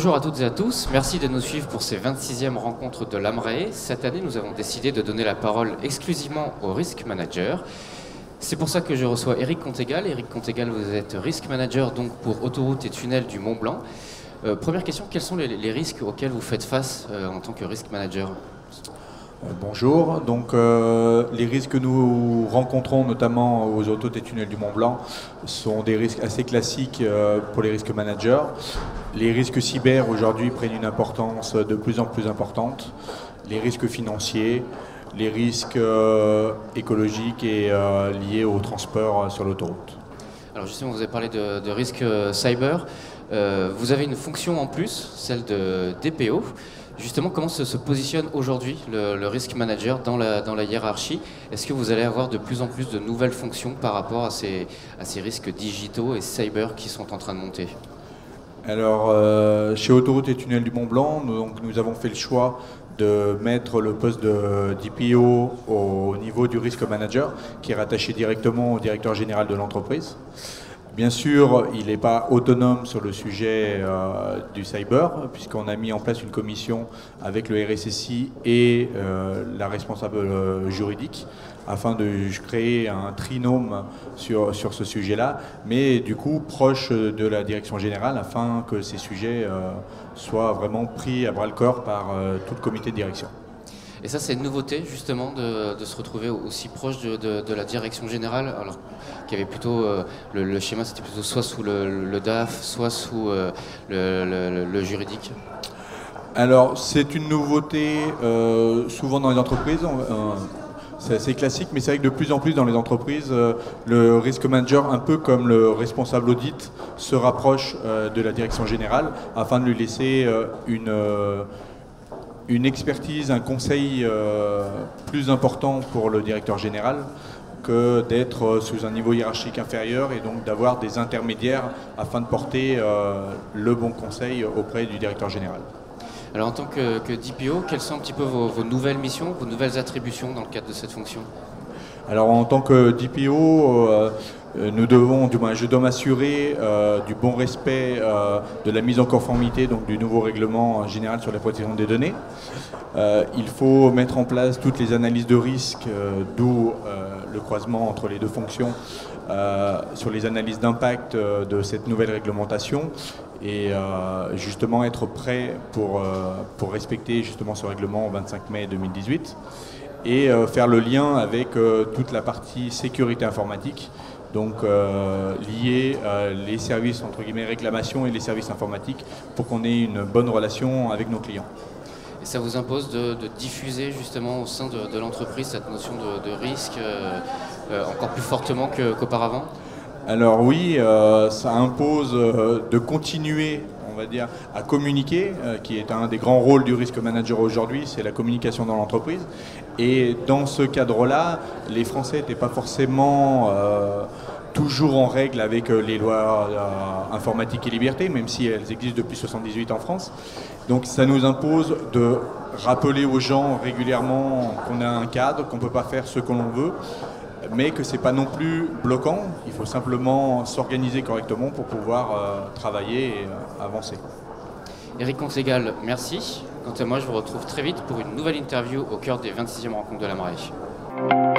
Bonjour à toutes et à tous, merci de nous suivre pour ces 26e rencontres de l'AMRAE. Cette année, nous avons décidé de donner la parole exclusivement aux Risk Managers. C'est pour ça que je reçois Eric Contégal. Eric Contégal, vous êtes Risk Manager donc pour Autoroutes et Tunnels du Mont Blanc. Première question, quels sont les risques auxquels vous faites face en tant que Risk Manager ? Bonjour, donc les risques que nous rencontrons notamment aux autoroutes et tunnels du Mont Blanc sont des risques assez classiques pour les risques managers. Les risques cyber aujourd'hui prennent une importance de plus en plus importante. Les risques financiers, les risques écologiques et liés au transport sur l'autoroute. Alors justement, vous avez parlé de risques cyber. Vous avez une fonction en plus, celle de DPO. Justement, comment se positionne aujourd'hui le risk manager dans la hiérarchie? Est-ce que vous allez avoir de plus en plus de nouvelles fonctions par rapport à ces risques digitaux et cyber qui sont en train de monter? Alors, chez Autoroutes et Tunnels du Mont Blanc, nous avons fait le choix de mettre le poste de DPO au niveau du risk manager, qui est rattaché directement au directeur général de l'entreprise. Bien sûr, il n'est pas autonome sur le sujet du cyber, puisqu'on a mis en place une commission avec le RSSI et la responsable juridique, afin de créer un trinôme sur ce sujet-là, mais du coup proche de la direction générale, afin que ces sujets soient vraiment pris à bras-le-corps par tout le comité de direction. Et ça, c'est une nouveauté, justement, de se retrouver aussi proche de la direction générale, alors qu'il y avait plutôt, le schéma, c'était plutôt soit sous le DAF, soit sous le juridique. Alors, c'est une nouveauté, souvent dans les entreprises, c'est assez classique, mais c'est vrai que de plus en plus dans les entreprises, le risk manager, un peu comme le responsable audit, se rapproche de la direction générale, afin de lui laisser une expertise, un conseil plus important pour le directeur général que d'être sous un niveau hiérarchique inférieur et donc d'avoir des intermédiaires afin de porter le bon conseil auprès du directeur général. Alors en tant que DPO, quelles sont un petit peu vos nouvelles missions, vos nouvelles attributions dans le cadre de cette fonction? Alors en tant que DPO, je dois m'assurer du bon respect de la mise en conformité donc du nouveau règlement général sur la protection des données. Il faut mettre en place toutes les analyses de risque, d'où le croisement entre les deux fonctions, sur les analyses d'impact de cette nouvelle réglementation et justement être prêt pour respecter justement ce règlement au 25 mai 2018 et faire le lien avec toute la partie sécurité informatique. Donc lier les services entre guillemets réclamation et les services informatiques pour qu'on ait une bonne relation avec nos clients. Et ça vous impose de diffuser justement au sein de l'entreprise cette notion de risque encore plus fortement qu'auparavant? Alors oui, ça impose de continuer, on va dire, à communiquer, qui est un des grands rôles du risk manager aujourd'hui, c'est la communication dans l'entreprise. Et dans ce cadre-là, les Français n'étaient pas forcément toujours en règle avec les lois informatiques et liberté, même si elles existent depuis 1978 en France. Donc ça nous impose de rappeler aux gens régulièrement qu'on a un cadre, qu'on ne peut pas faire ce que l'on veut, mais que ce n'est pas non plus bloquant. Il faut simplement s'organiser correctement pour pouvoir travailler et avancer. Eric Contégal, merci. Quant à moi, je vous retrouve très vite pour une nouvelle interview au cœur des 26e rencontres de l'AMRAE.